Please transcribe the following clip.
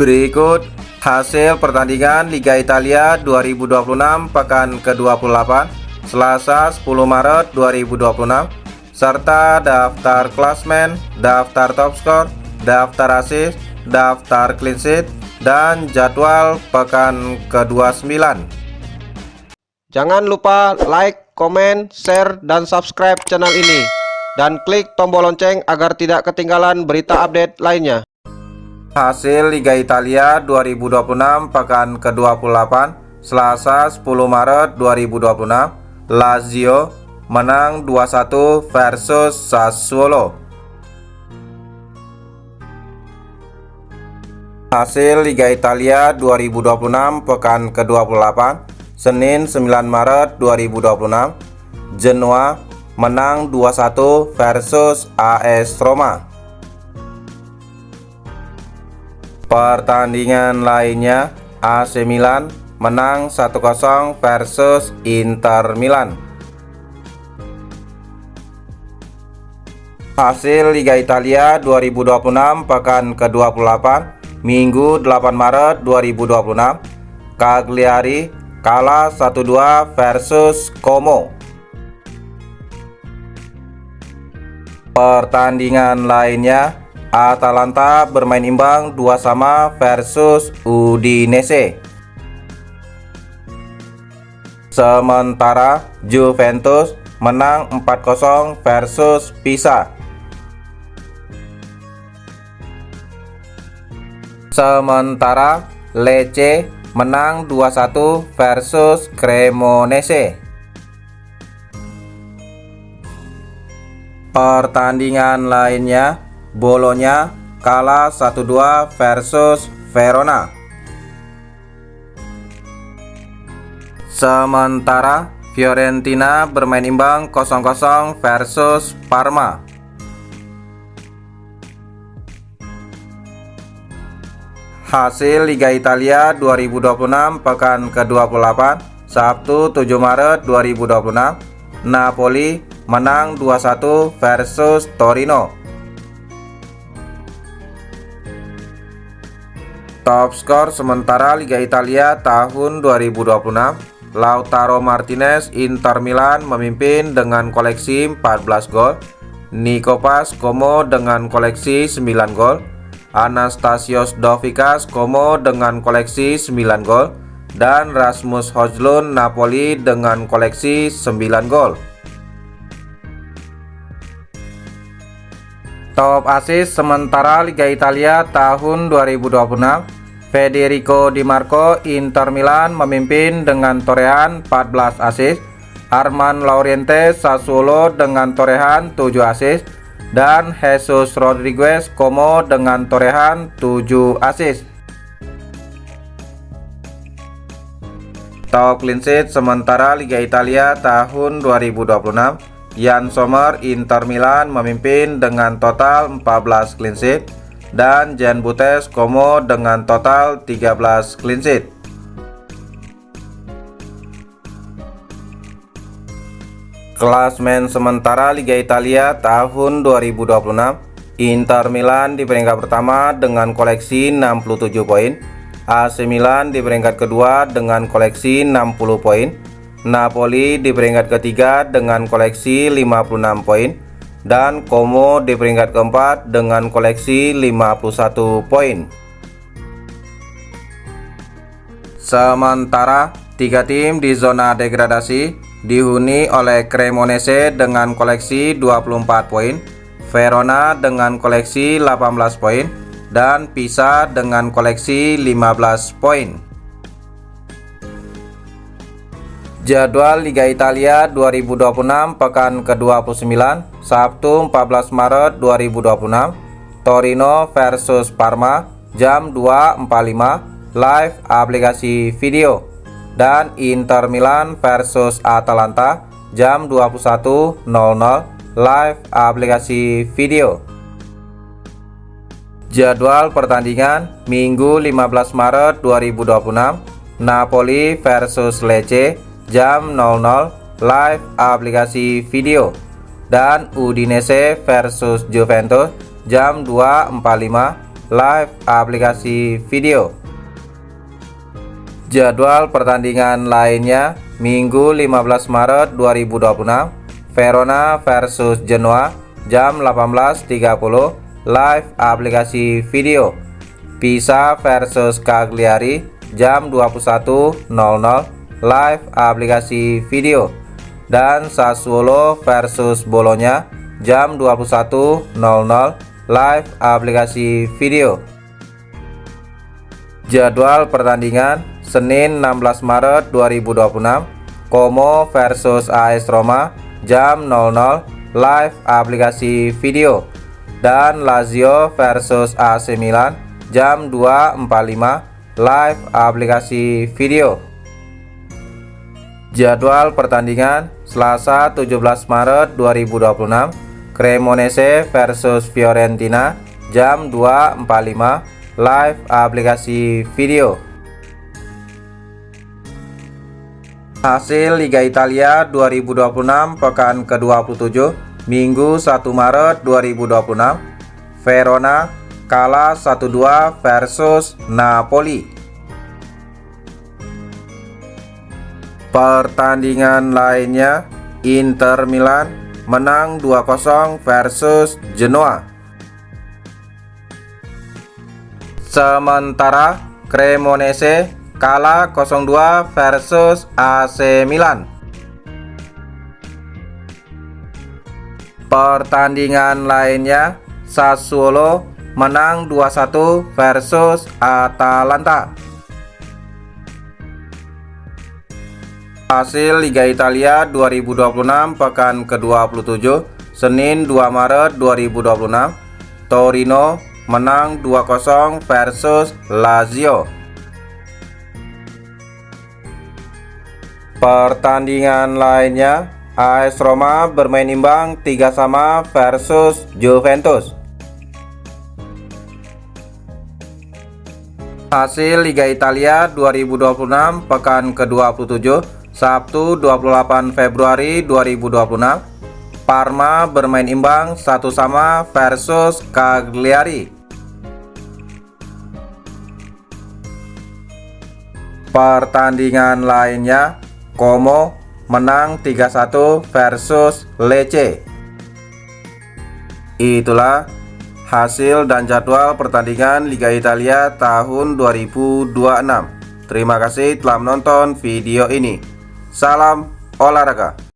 Berikut hasil pertandingan Liga Italia 2026 pekan ke-28 Selasa 10 Maret 2026 serta daftar klasmen, daftar top skor, daftar assist, daftar clean sheet, dan jadwal pekan ke-29. Jangan lupa like, komen, share, dan subscribe channel ini dan klik tombol lonceng agar tidak ketinggalan berita update lainnya. Hasil Liga Italia 2026 pekan ke-28 Selasa 10 Maret 2026 Lazio menang 2-1 versus Sassuolo. Hasil Liga Italia 2026 pekan ke-28 Senin 9 Maret 2026 Genoa menang 2-1 versus AS Roma. Pertandingan lainnya, AC Milan menang 1-0 versus Inter Milan. Hasil Liga Italia 2026 pekan ke-28 Minggu 8 Maret 2026 Cagliari kalah 1-2 versus Como. Pertandingan lainnya, Atalanta bermain imbang 2-2 versus Udinese. Sementara Juventus menang 4-0 versus Pisa. Sementara Lecce menang 2-1 versus Cremonese. Pertandingan lainnya, Bologna kalah 1-2 versus Verona. Sementara Fiorentina bermain imbang 0-0 versus Parma. Hasil Liga Italia 2026 pekan ke-28 Sabtu 7 Maret 2026 Napoli menang 2-1 versus Torino. Top skor sementara Liga Italia tahun 2026, Lautaro Martinez Inter Milan memimpin dengan koleksi 14 gol, Nikolas Como dengan koleksi 9 gol, Anastasios Dovikas Como dengan koleksi 9 gol, dan Rasmus Højlund Napoli dengan koleksi 9 gol. Top assist sementara Liga Italia tahun 2026, Federico Di Marco Inter Milan memimpin dengan torehan 14 assist, Armand Lauriente Sassuolo dengan torehan 7 assist, dan Jesus Rodriguez Como dengan torehan 7 assist. Top clean sheet sementara Liga Italia tahun 2026, Yann Sommer Inter Milan memimpin dengan total 14 clean sheet dan Jean Baptiste Como dengan total 13 clean sheet. Klasmen sementara Liga Italia tahun 2026, Inter Milan di peringkat pertama dengan koleksi 67 poin, AC Milan di peringkat kedua dengan koleksi 60 poin, Napoli di peringkat ketiga dengan koleksi 56 poin, dan Como di peringkat keempat dengan koleksi 51 poin. Sementara tiga tim di zona degradasi dihuni oleh Cremonese dengan koleksi 24 poin, Verona dengan koleksi 18 poin, dan Pisa dengan koleksi 15 poin. Jadwal Liga Italia 2026 pekan ke-29 Sabtu 14 Maret 2026 Torino versus Parma jam 2.45 live aplikasi video, dan Inter Milan versus Atalanta jam 21.00 live aplikasi video. Jadwal pertandingan Minggu 15 Maret 2026 Napoli versus Lecce jam 00 live aplikasi video, dan Udinese versus Juventus jam 2.45 live aplikasi video. Jadwal pertandingan lainnya Minggu 15 Maret 2026, Verona versus Genoa jam 18.30 live aplikasi video. Pisa versus Cagliari jam 21.00 live aplikasi video. Dan Sassuolo versus Bologna jam 21.00 live aplikasi video. Jadwal pertandingan Senin 16 Maret 2026, Como versus AS Roma jam 00 live aplikasi video. Dan Lazio versus AC Milan jam 2.45 live aplikasi video. Jadwal pertandingan Selasa 17 Maret 2026, Cremonese versus Fiorentina jam 2.45 live aplikasi video. Hasil Liga Italia 2026 pekan ke-27 Minggu 1 Maret 2026, Verona kalah 1-2 versus Napoli. Pertandingan lainnya, Inter Milan menang 2-0 versus Genoa. Sementara Cremonese kalah 0-2 versus AC Milan. Pertandingan lainnya, Sassuolo menang 2-1 versus Atalanta. Hasil Liga Italia 2026 pekan ke-27 Senin 2 Maret 2026, Torino menang 2-0 versus Lazio. Pertandingan lainnya, AS Roma bermain imbang 3-3 versus Juventus. Hasil Liga Italia 2026 pekan ke-27 Sabtu 28 Februari 2026, Parma bermain imbang 1-1 versus Cagliari. Pertandingan lainnya, Como menang 3-1 versus Lecce. Itulah hasil dan jadwal pertandingan Liga Italia tahun 2026. Terima kasih telah menonton video ini. Salam olahraga.